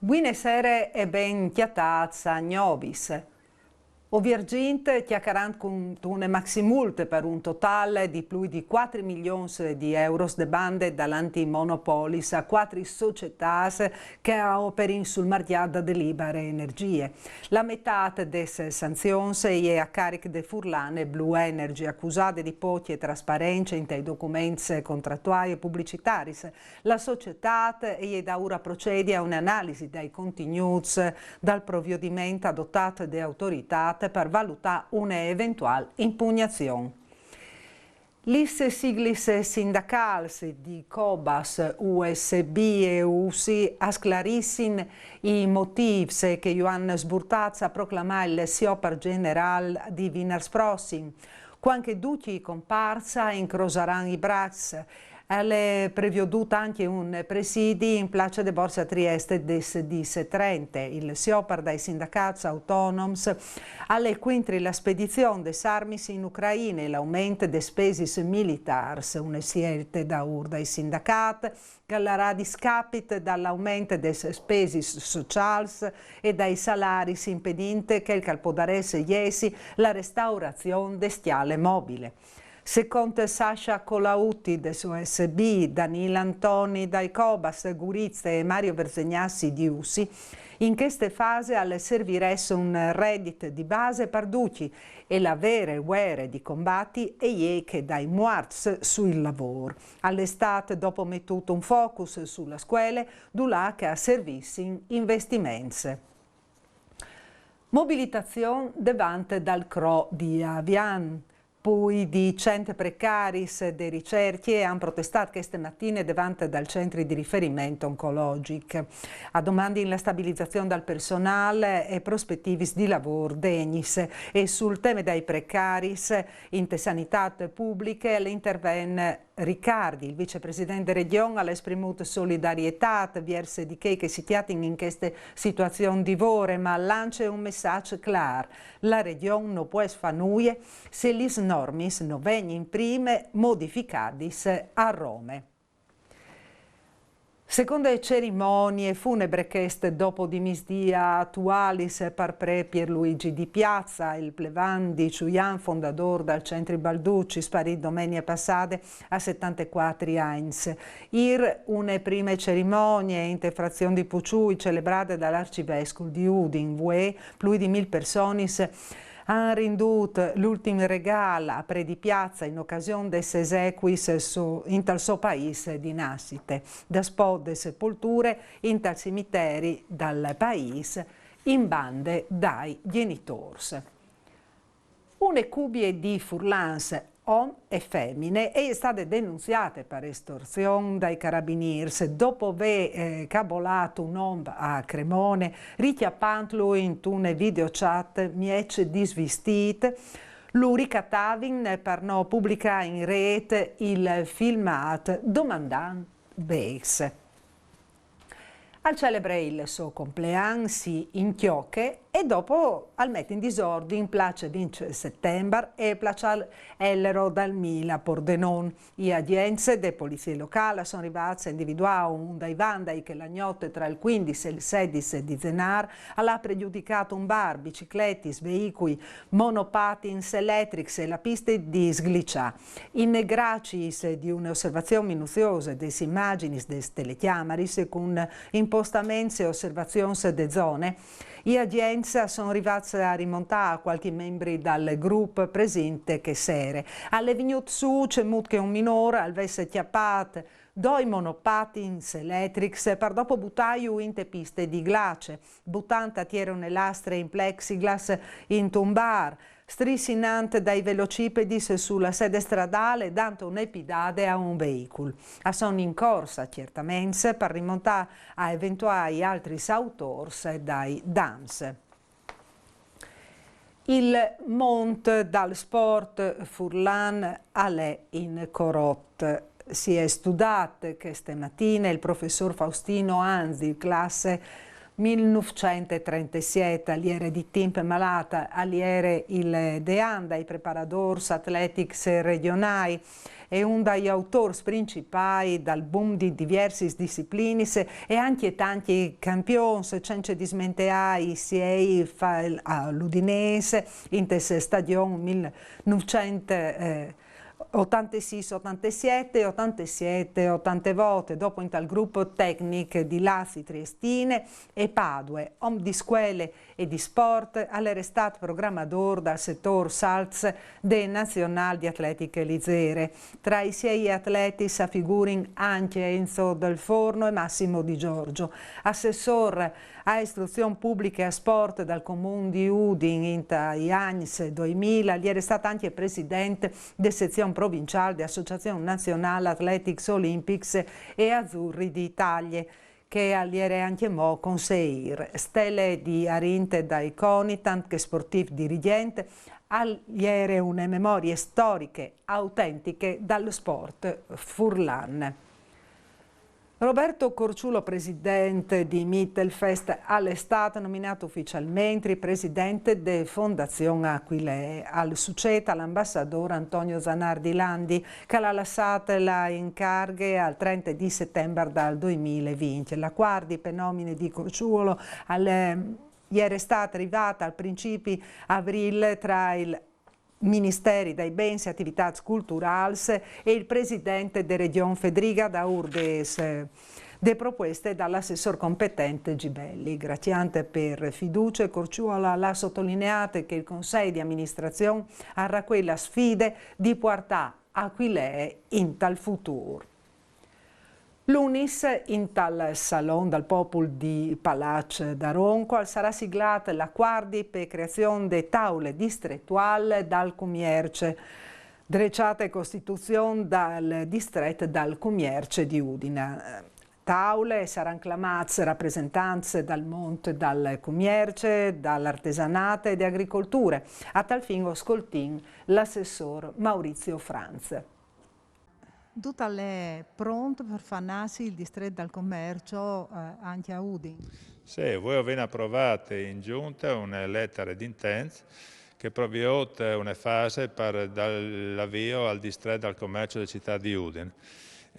Buonasera e ben chiatazza a Nobis. O Virgint chiacchierando con una maximulte per un totale di più di 4 milioni di euro de bande dall'antimonopolis a 4 società che operano sul mercato delle libere energie. La metà delle sanzioni è a carico di Furlan e Blue Energy, accusate di pochi e trasparenza in dei documenti contrattuali e pubblicitari. La società è da ora procede a un'analisi dei contenuti dal provvedimento adottato da autorità per valutare un'eventuale impugnazione. Le sigle sindacali di Cobas, USB e USI asclarissero i motivi che hanno sburtato a proclamare il sciopero generale di venerdì prossimo, quando tutti comparsa incroceranno i bracci. È preveduto anche un presidio in Plaza de Borsa Trieste des 30. Il sciopero dei sindacati autonomi alle quintri la spedizione delle armi in Ucraina e l'aumento delle spese militari, una scelta da ur dai sindacati che alla discapito dall'aumento delle spese sociali e dai salari impedente che il calpodaresse iesi la restaurazione destiale mobile. Secondo Sasha Colautti del USB, Danilo Antoni dai Cobas, Gurizze e Mario Verzegnassi di USI, in queste fasi alle servirebbe un reddito di base per tutti e la vera guerra di combatti è che dai morts sul lavoro. All'estate, dopo mettuto un focus sulla scuola, dulà che a servizi investimenti. Mobilitazione davanti dal CRO di Avian. Poi di 100 precari di ricerche hanno protestato queste mattine davanti dal centro di riferimento oncologico. A domande in la stabilizzazione del personale e prospettive di lavoro degnis e sul tema dei precari in sanità pubbliche l'intervenne Riccardi, il vicepresidente Regione, ha esprimuto solidarietà verso di che si tiatino in queste situazioni di vore, ma lancia un messaggio chiaro. La Regione non può fare nulla se le norme non vengono prime modificate a Roma. Secondo le cerimonie funebri che dopo di misdia attuali per pre Pierluigi Di Piazza, il plevan di Ciuian, fondatore del centro Balducci, sparito domenica passata a 74 anni. Une prime cerimonie in frazione di Puciui celebrate dall'arcivescovo di Udin, più di 1000 persone hanno renduto l'ultimo regalo a pre di piazza in occasione des esequis in tal suo paese di nascite, da spot de sepolture in tal cimiteri dal paese in bande dai genitori. Une cubie di Furlans on e femmine è state denunziate per estorsione dai carabinieri dopo aver cabolato un uomo a Cremone, richiappandolo in una videochat miece disvestita. Lo ricattavano per non pubblicare in rete il filmato domandando Bex. Al celebre il suo compleanno si inchiocche e dopo al mette in disordine in place 20 settembre e place Ellero dal Mila Pordenon. Le agenzie delle polizie locali sono arrivate a individuare un dai vandai che la notte tra il 15 e il 16 di Zenar ha pregiudicato un bar, bicicletti, veicoli, monopatins elettrici e la pista di Sgliccia. In gracis di un'osservazione minuziosa delle immagini delle telecamere con impostamenti e osservazioni delle zone, le agenzie sono arrivate a rimontare a qualche membro dal gruppo presente che sere. Alle venuto su c'è che un minore avesse chiappato due monopatins elettrici per dopo buttare in te piste di glace, buttando a tirare le lastre in plexiglass in un bar, striscinante dai velocipedi sulla sede stradale, dando un'epidade a un veicolo. Sono in corsa certamente per rimontare a eventuali altri autori dai dams. Il Mont dal Sport Furlan all'è in Corot. Si è studiato queste mattine il professor Faustino Anzi, classe 1937, aliere di Timp Malata, aliere il Deanda, i preparadors athletics regionali, è un degli autori principali dal boom di diverse discipline e anche tanti campioni, senza dismenteare sia all'Udinese, in questo stadio 1986, 87, 87, 80 volte, dopo in tal gruppo tecnico di Lazio, Triestine e Padue, om di scuole e di sport, all'era stato programmatore dal settore Salz de Nazional di Atletica Elisere. Tra i sei atleti si figurano anche Enzo Del Forno e Massimo Di Giorgio, assessore a istruzione pubblica e a sport dal comune di Udin in gli anni 2000, gli era stato anche presidente della sezione provinciale dell'Associazione Nazionale Athletics Olympics e Azzurri d'Italia, che all'era anche mo conseguire stelle di Arinte dai Conitant, che sportivo dirigente, all'era una memorie storiche autentiche dallo sport furlan. Roberto Corciulo, presidente di Mittelfest, all'estate nominato ufficialmente presidente della Fondazione Aquilee. Al succeda l'ambasciatore Antonio Zanardi Landi, che l'ha lasciata la incarica al 30 di settembre del 2020. La quarta per nomine di Corciulo ieri è stata arrivata al principio aprile tra il Ministeri dei Bens e Attività Culturali e il presidente della Regione Federica da Urdes, de proposte dall'assessor competente Gibelli. Graziante per fiducia, Corciuolo l'ha sottolineato che il Consiglio di amministrazione avrà quella sfida di portare Aquilee in tal futuro. L'Unis, in tal Salon dal Popolo di Palazzo d'Aronco, sarà siglata la quarta per creazione di tavole distrettuali dal commercio, drecciata e costituzione dal distretto dal commercio di Udine. Tavole saranno chiamate rappresentanze dal mondo dal commercio, dall'artesanato e dell'agricoltura. A tal fine ascoltin l'assessor Maurizio Franz. Tutta è pronto per far nascere il distretto del commercio anche a Udine? Sì, voi avete approvato in giunta una lettera di intent che prevede una fase per dare l'avvio al distretto del commercio della città di Udine.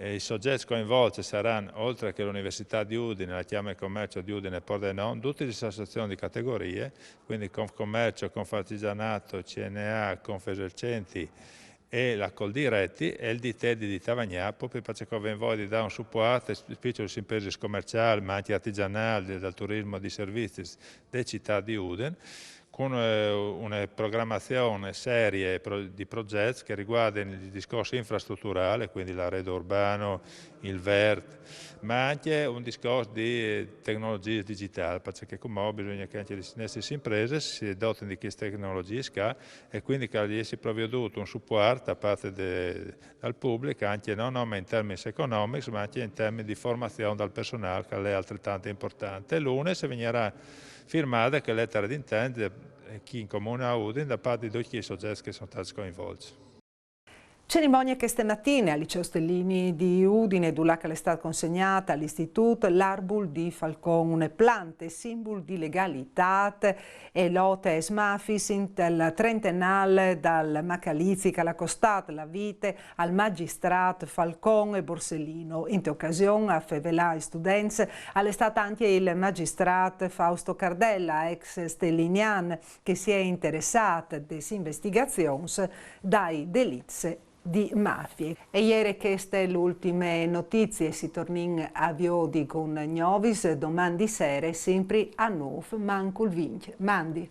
I soggetti coinvolti saranno, oltre che l'Università di Udine, la Chiama di Commercio di Udine e Pordenone, tutte le associazioni di categorie, quindi Confcommercio, Confartigianato, CNA, Confesercenti e la Coldiretti e il DTED di Tavagnà, proprio perché abbiamo voglia di dare un supporto alle piccole imprese commerciali, ma anche artigianali, del turismo di servizi delle città di Udine, con una programmazione seria di progetti che riguardano il discorso infrastrutturale, quindi l'arredo urbano, il VERT, ma anche un discorso di tecnologie digitali, perché come bisogna che anche le nostre imprese si dotino di queste tecnologie e quindi che gli sia provveduto un supporto da parte del pubblico, anche non in termini economici, ma anche in termini di formazione del personale, che è altrettanto importante. E l'UNES venirà firmata che lettera di intento chi in comune a Udine da parte di tutti i soggetti che sono stati coinvolti. Cerimonia che stamattina al Liceo Stellini di Udine, che è stata consegnata all'Istituto l'Arbul di Falcone, plante, simbolo di legalità e lotte smafis in tel trentennale dal Macalizzi che l'ha costata la vita al magistrato Falcone e Borsellino. In occasione a fevelà i studenti è stato anche il magistrato Fausto Cardella, ex stellinian, che si è interessato alle investigazioni dai delitti di mafie. E ieri queste le ultime notizie, si torna a Viodi con Gnovis, domani sera sempre a 9, manco il vince. Mandi.